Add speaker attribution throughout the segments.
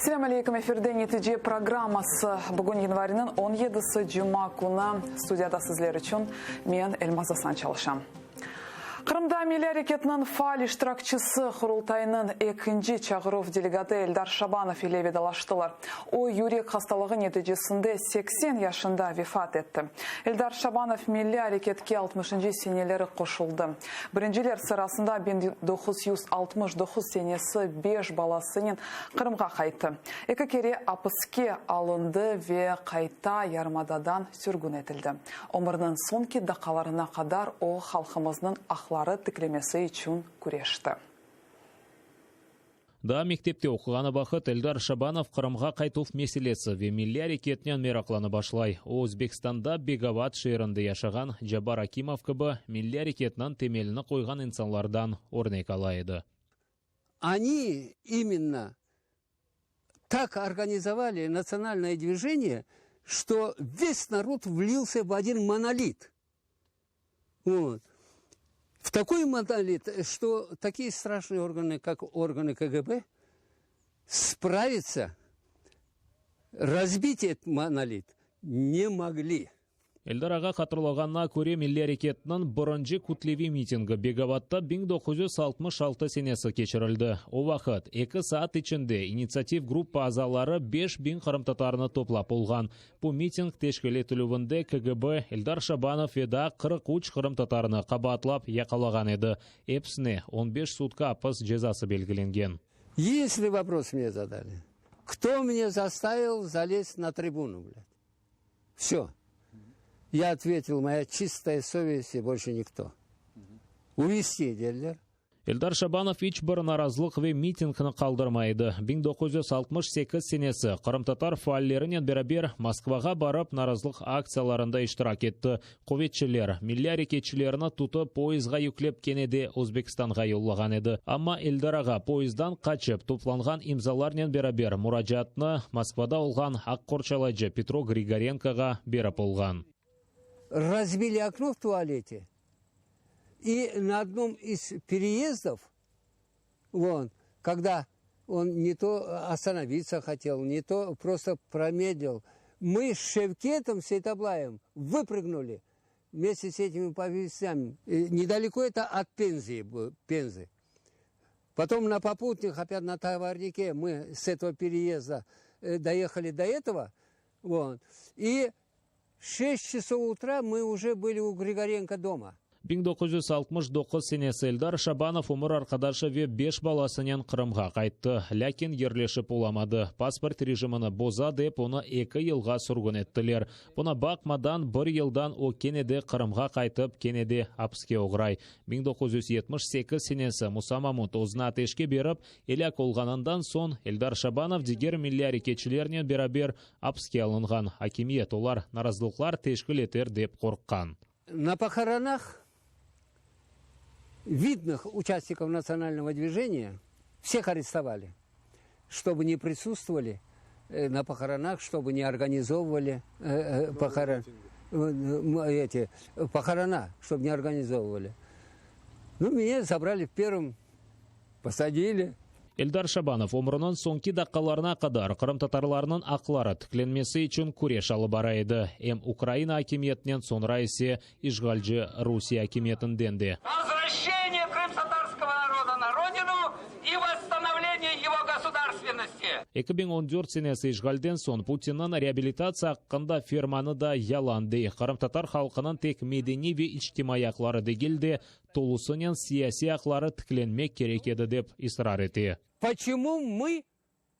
Speaker 1: Selam aleyküm, efirde netice programması bugün yanvarının 17'si Cuma күні stüdyada sizler için men Elmaz Aslan çalışam. Kırımda Milli Hareketinin faal iştirakçısı Kurultayının ikinci çağırıv delegati Eldar Şabanov ile vedalaştılar. O yürek hastalığı neticesinde 80 yaşında vefat etti. Eldar Şabanov Milli Hareketke 60. seneleri koşuldu. Birinciler sırasında 1969 senesi 5 balasının Kırım'a kayıttı. İki kere apıske alındı ve kayıtta yarmadadan sürgün edildi. Ömrünün sonki dakikalarına kadar o halkımızın akları тікlemесі için күрешті.
Speaker 2: Да, мектепте оқығаны бақыт Эльдар Шабанов Қырымға қайтуф меселесі ве милли әрекетінен мерақланы башлай. О Өзбекстанда Бегават шерінде яшаған Джабар Акимов кібі милли әрекетінен темеліні қойған инсанлардан орнек алайды.
Speaker 3: Они именно так организовали национальное движение, что весь народ влился в один монолит. Вот. В такой монолит, что такие страшные органы, как органы КГБ, справиться, разбить этот монолит не могли.
Speaker 2: Эльдар аға қатырлағанна көре милли әрекетінің бұрынжы күтлеви митингі Бегаватта 1966 сенесі кешірілді. О вақыт 2 саат ішінде инициатив группа азалары 5000 қырым татарыны топлап болған. Бұл митинг тешкілетілуінде КГБ Эльдар Шабанов еда 43 қырым татарыны қабатлап яқалаған еді. Эпсіне 15 сутка апыс жезасы белгіленген.
Speaker 3: Если вопрос мне задали, кто меня заставил залезть на трибуну, блядь? Все. Я ответил, моя чистая совесть и больше никто. Увести дерлер.
Speaker 2: Эльдар Шабанов ичбір наразылық ве митингіні қалдырмайды. 1968 сенесі Қырым татар фааллерінен берабер Москваға барып наразылық акцияларында иштирак етті. Қоветшілер, милли әрекетшілеріні туты пойызға юклеп кенеде Өзбекстанға yollagan еді. Амма Эльдар аға пойыздан қачып топланған имзаларнен берабер мұражатыны Москвада олған Аққорчалайжы Петро Григоренкоға беріп олған.
Speaker 3: Разбили окно в туалете. И на одном из переездов, вон, когда он не то остановиться хотел, не то просто промедлил, мы с Шевкетом Сейтаблаем выпрыгнули вместе с этими повестями. Недалеко это от Пензы. Потом на попутных, опять на товарнике, мы с этого переезда доехали до этого. Вон, и 6 часов утра мы уже были у Григоренко дома.
Speaker 2: 1969 сенесі Эльдар Шабанов умыр арқадашы ве 5 баласынен Қырымға қайтты. Ләкин ерлешіп оламады. Паспорт режиміні боза деп оны 2 елға сүргін еттілер. Бұна бақмадан 1 елдан о кенеде Қырымға қайтып, кенеде апске оғырай. 1978 сенесі Муса Мамут озына атешке беріп, еляк олғанындан сон Эльдар Шабанов дегер милли әрекетшілерінен берабер апске алынған. Акимиет олар наразылықлар тешкіл етер деп қорыққан.
Speaker 3: На похоронах видных участников национального движения всех арестовали, чтобы не присутствовали на похоронах, чтобы не организовывали похорона, чтобы не организовывали. Ну, меня забрали в первом, посадили.
Speaker 2: Эльдар Шабанов өмірінің соңки даққаларына қадар Қырым татарларының ақлары тікленмесі үшін күреш алып барайды. Эм Украина акимиетінен sonra есе işgalci Rusия акимиетінден де.
Speaker 4: Возвращение крым-татарского народа на родину и восстановление его государственности.
Speaker 2: 2014 сенесі işgalден сон Путиннің реабилитация аққында ферманы да яланды. Қырым татар халқының тек медени ве иштимай ақлары дегелде толусынен сияси ақлары тікленмек керек еді деп исрар еті.
Speaker 3: Почему мы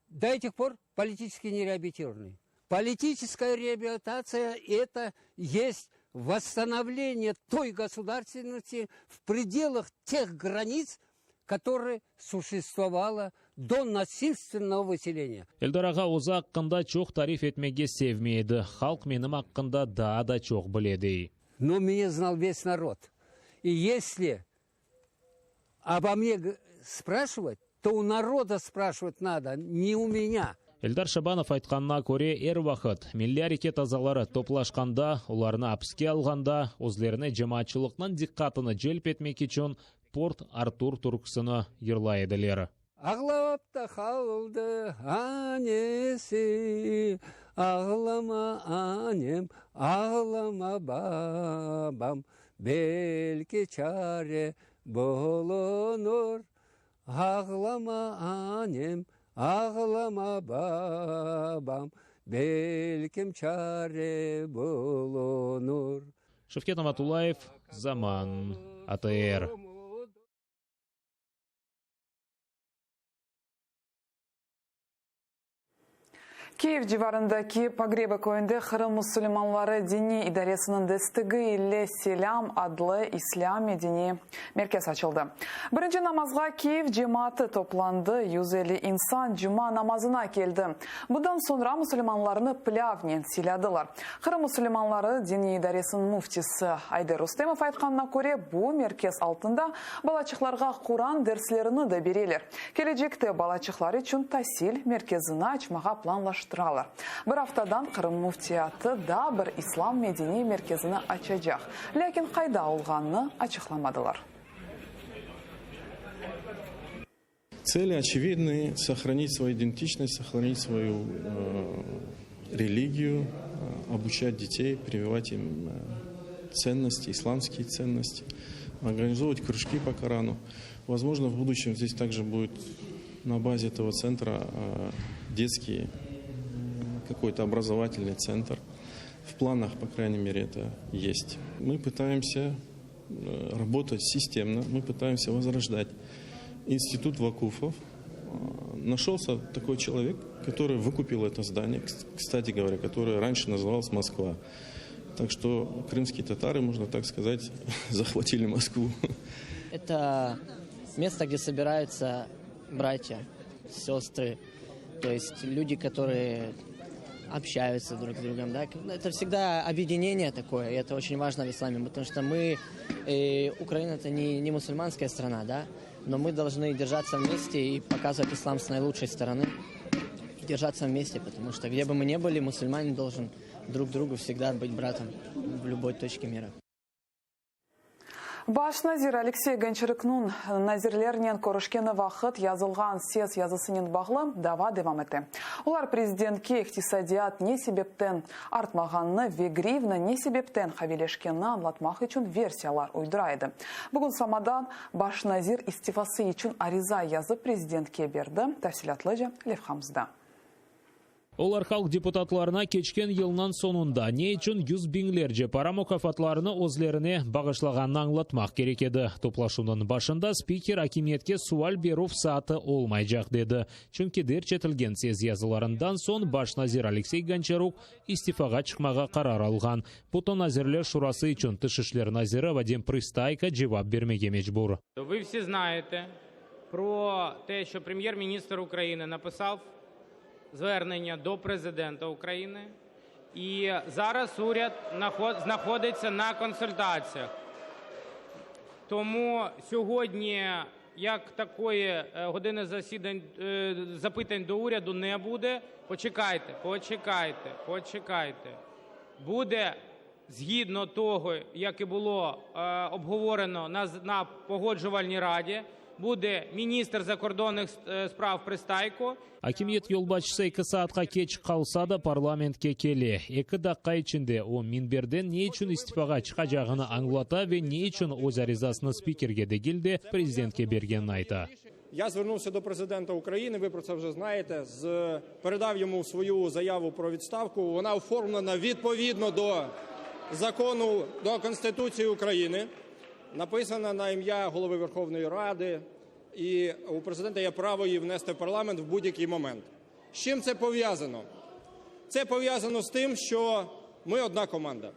Speaker 3: до этих пор политически не реабилитированы? Политическая реабилитация – это есть восстановление той государственности в пределах тех границ, которые существовало до насильственного выселения.
Speaker 2: Эльдар аға өзі аққында чоқ тариф етмеге севмейді. Халық менім аққында да чоқ біледі.
Speaker 3: Но меня знал весь народ. И если обо мне спрашивать, то у народа спрашивать надо, не у меня.
Speaker 2: Эльдар Шабанов айтқанына көре әр вақыт милли әрекет азалары топлашқанда, оларны апске алғанда, өзлеріне жамаатшылықнан диққатыны желп етмек үшін Порт Артур Турксыны ерлайдылер.
Speaker 3: Ağlап та қалды анесі, ağlama annem, ağlama babam, belki çare bulunur. Ağlama annem, ağlama babam, belki çare bulunur.
Speaker 2: Шевкет Аматуллаев, Заман, АТР.
Speaker 1: Киев civarındaki Pogreba köyünde Kırım Müslümanları Dini İdaresi'nin desteği ile Selam adlı İslami dini merkez açıldı. Birinci namazga Kiev cemaati toplandı. 150 insan cuma namazına geldi. Bundan sonra Müslümanlarını Plavnen siladılar. Kırım Müslümanları Dini İdaresi'nin muftisi Ayder Rustemov aytkanına göre bu merkez altında balaçıklarga Kur'an derslerini de beriler. Gelecekte balaçıklar için tahsil merkezini açmağa planlaştırıldı. Bir haftadan Kırım muftiyatı da bir İslam medeni merkezini açacak. Lakin kayda olganını açıklamadılar.
Speaker 5: Цели очевидны: сохранить свою идентичность, сохранить свою религию, обучать детей, прививать им ценности, исламские ценности, организовывать кружки по Корану. Возможно, в будущем здесь также будет на базе этого центра детский какой-то образовательный центр. В планах, по крайней мере, это есть. Мы пытаемся работать системно, мы пытаемся возрождать институт вакуфов. Нашелся такой человек, который выкупил это здание, кстати говоря, которое раньше называлось Москва. Так что крымские татары, можно так сказать, захватили Москву.
Speaker 6: Это место, где собираются братья, сестры, то есть люди, которые общаются друг с другом. Да? Это всегда объединение такое, и это очень важно в исламе, потому что мы, Украина это не мусульманская страна, да? Но мы должны держаться вместе и показывать ислам с наилучшей стороны. Держаться вместе, потому что где бы мы ни были, мусульманин должен друг другу всегда быть братом в любой точке мира.
Speaker 1: Baş nazir Alexey Goncharuk'nun nazirlerinen көрішкені вақыт yazılған сез yazısının bağlı dava devam etti. Ular prezidentke iqtisadiyat ne себептен artmağanını ve grivna ne себептен havilешкенini anlatmak için versiyalar uyduraydı. Bugün Samadan baş nazir istifası için ariza yazıp prezidentke berdi. Tafsilatlıca Levhamızda.
Speaker 2: Олар халық депутатларына кечкен елнан сонunda не үшін 100 бинглерже пара мукафатларыны өзлеріне бағышлағанын аңлатмақ керек еді. Топлашуның башында спикер акимиетке суал беру сааты олмайжақ деді. Чүнки дерчетілген сез языларындан сон баш назир Алексей Гончарук истифаға чықмаға қарар алған. Бұты назирлер шурасы үшін тышышлер назиры Вадим Пристайко жауап бермеге мечбур.
Speaker 7: Ви всі знаєте про те, що прем'єр-міністр України написав звернення до президента України, і зараз уряд знаходиться на консультаціях. Тому сьогодні, як такої години запитань до уряду не буде, почекайте. Буде згідно того, як і було обговорено на погоджувальній раді, буде министр закордонных справ Пристайко.
Speaker 2: Акимиет yolbaşысы 2 saatқа кеч қалса да парламентке келе. 2 даққа içinde o minberden ne için istifaға çıkacağını аңлата ve ne için öz аризасыны спикерге де келді, президентке бергенін айта.
Speaker 8: Я звернувся до президента України, ви про це вже знаєте, передав йому свою заяву про відставку. Вона оформлена відповідно до закону, до Конституції України. Написана на ім'я Голови Верховної Ради, і у президента є право її внести в парламент в будь-який момент. З чим це пов'язано? Це пов'язано з тим, що ми одна команда.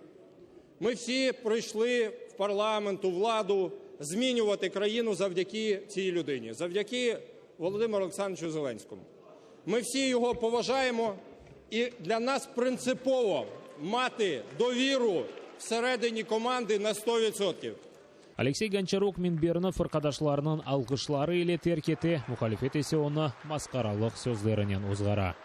Speaker 8: Ми всі прийшли в парламент, у владу змінювати країну завдяки цій людині, завдяки Володимиру Олександровичу Зеленському. Ми всі його поважаємо, і для нас принципово мати довіру всередині команди на 100%.
Speaker 2: Алексей Гончарук минберні фырқадашларының алғышлары еле теркеті, мұхалифет есе оны масқаралық сөздерінен ұзғара.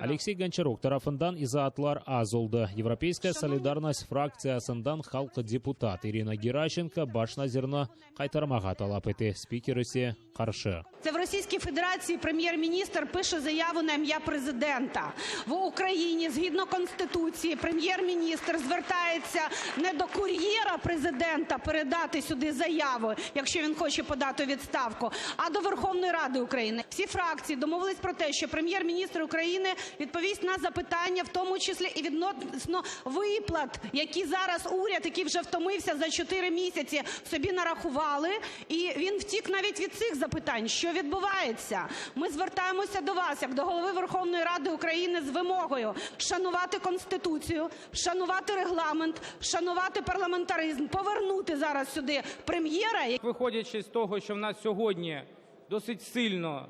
Speaker 2: Алексей Гончарук тарафындан изаатлар аз oldu. Европейская солидарность фракциясындан халқы депутат Ирина Геращенко баш назирны қайтармаға талап етті. Спикер ісе қаршы.
Speaker 9: Це в Російській Федерації прем'єр-міністр пише заяву на ім'я президента. В Україні, згідно Конституції, прем'єр-міністр звертається не до кур'єра президента передати сюди заяву, якщо він хоче подати відставку, а до Верховної Ради України. Всі фракції домовились про те, що прем'єр-міністр України відповість на запитання, в тому числі і відносно виплат, які зараз уряд, який вже втомився за 4 місяці, собі нарахували, і він втік навіть від цих запитань. Що відбувається? Ми звертаємося до вас, як до голови Верховної Ради України, з вимогою шанувати Конституцію, шанувати регламент, шанувати парламентаризм, повернути зараз сюди прем'єра.
Speaker 7: Виходячи з того, що в нас сьогодні досить сильно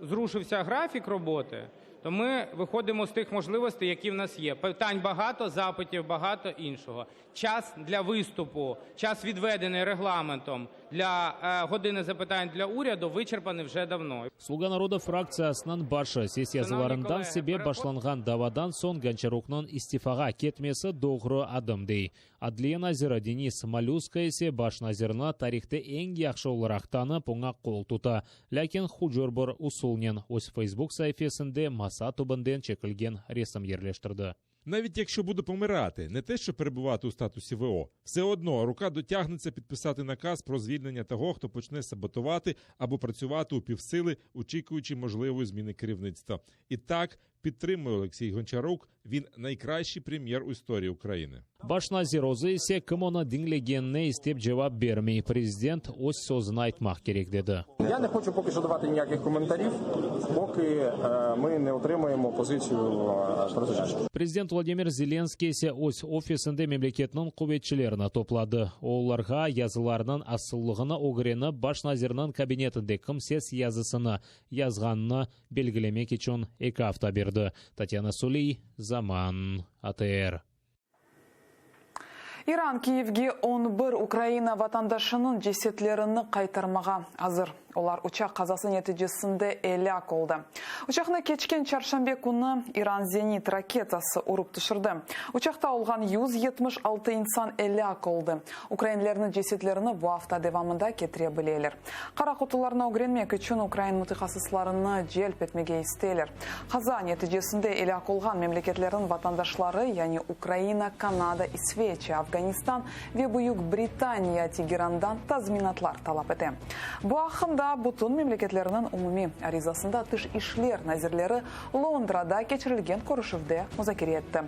Speaker 7: зрушився графік роботи, то ми виходимо з тих можливостей, які в нас є. Питань багато, запитів багато, іншого. Час для виступу, час відведений регламентом для години запитань для уряду вичерпаний вже давно.
Speaker 2: Слуга народа фракциясынан башы сессиязыларындан себе башланган давадан сон Гончарукнын истифаға кетмесі доғры адымдей. Адлия назира Денис Малюска есе баш назирна тарихты ең яқшы оларақ танып оңа қол тута. Ләкин хужорбор усулнен өз Facebook сайфесінде маса тубынден чекілген ресім ерлештірді.
Speaker 10: Навіть якщо буде помирати, не те, що перебувати у статусі ВО, все одно рука дотягнеться підписати наказ про звільнення того, хто почне саботувати або працювати у півсили, очікуючи можливої зміни керівництва. І так, підтримує Олексій Гончарук, він найкращий прем'єр у історії України.
Speaker 2: Баш назир өзі есе кім оны діңлегеніне істеп жауап бермей. Президент өз сөзін айтмақ керек деді.
Speaker 11: Я не хочу поки що давати ніяких коментарів, поки ми не отримаємо позицію президента.
Speaker 2: Президент Владимир Зеленский есе өз офисінде мемлекетінің құветшілеріні топлады. Оларға языларының асыллығына оғырені баш назирінің кабинетінде кімсес язысыны язғанына белгілемек үшін 2 апта берді. Татьяна Сулей, Заман, АТР.
Speaker 1: Иран Киевге 11 Украина ватандашының жесетлеріні қайтармаға азыр. Олар учақ қазасы нәтижесінде әлек олды. Учақны кечкен чаршамбе күні Иран зенит ракетасы ұрып түшірді. Учақта олған 176 инсан әлек олды. Украинлерінің жесетлеріні bu hafta devamında кетіре білелер. Қара құтыларына өгренмек үшін Украин мұтықасысларыны желп етмеге істейлер. Қаза нәтижесінде әлек олған мемлекетлердің ватандашлары, яғни Украина, Канада, Исвечия, Афганистан ve Büyük Britaniya Teheran'dan tazminatlar talap etti. Bu ақында бұтын мемлекетlerinin umumi arızasında dış işler nazirleri Londra'da geçirilgen көрішівде müzakere etti.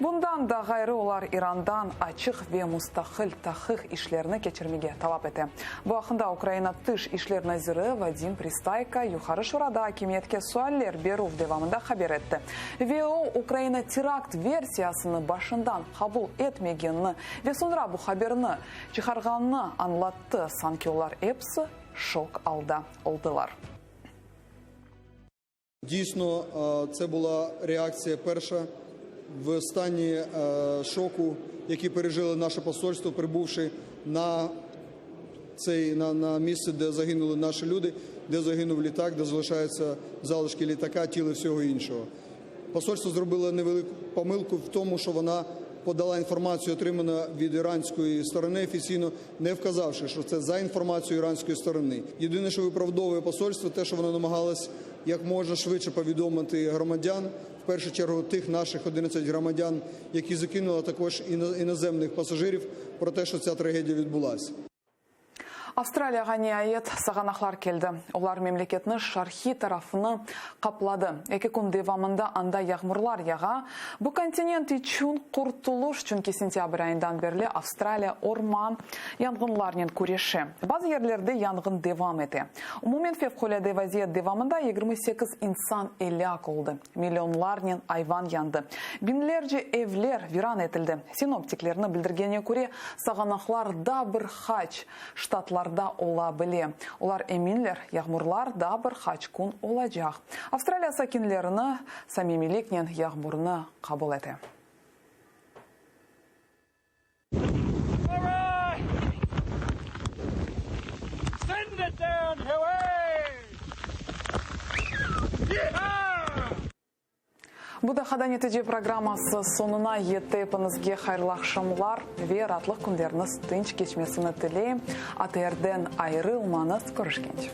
Speaker 1: Bundan da gayrı olar İran'dan açık ve müstakil tahqiq işlerini geçirmege talap etti. Bu ақында Ukrayna dış işler naziri Vadim Pristayka yukarı şurada hakimiyetke sualler beru devamında haber etti. Ve o Ukrayna terakt versiyasını başından kabul etmegenini ve sonra bu haberini çıkarganını anlattı. Sanki olar hepsi шок oldular.
Speaker 12: Дійсно, це була реакція перша в стані шоку, який пережили наше посольство, прибувши на місце, де загинули наші люди, де загинув літак, де залишаються залишки літака, тіли всього іншого. Посольство зробило невелику помилку в тому, що вона подала інформацію, отриману від іранської сторони, офіційно не вказавши, що це за інформацією іранської сторони. Єдине, що виправдовує посольство, те, що воно намагалось як можна швидше повідомити громадян, в першу чергу тих наших 11 громадян, які закинули, також іноземних пасажирів, про те, що ця трагедія відбулася.
Speaker 1: Австралияға ниайет сағанақлар келді. Олар мемлекетінің шархи тарафыны қаплады. Екі күн девамында анда яғмырлар яға. Бұл континент үшін құртылыш чүнки сентябрь айындан берлі Австралия орман янгынларнен көреші. Базы ерлерді янгын девам еті. Умумен февқоляды вазиет девамында 28 инсан әлек олды. Миллионларнен айван янды. Бинлерже евлер виран етілді. Синоптиклеріні білдіргене көре сағанақларда бір хач штатлар ола біле. Олар еминлер, яғмырлар да бір хачкун олажақ. Австралия сакинлеріні самимилекнен яғмырны қабыл еті. Буда хадан етеде программасы сонына еттепінізге хайрлы ақшамлар ве ратлық күндеріңіз тынч кечмесіні тілейм. АТР-ден айрылмаңыз көрішкенше.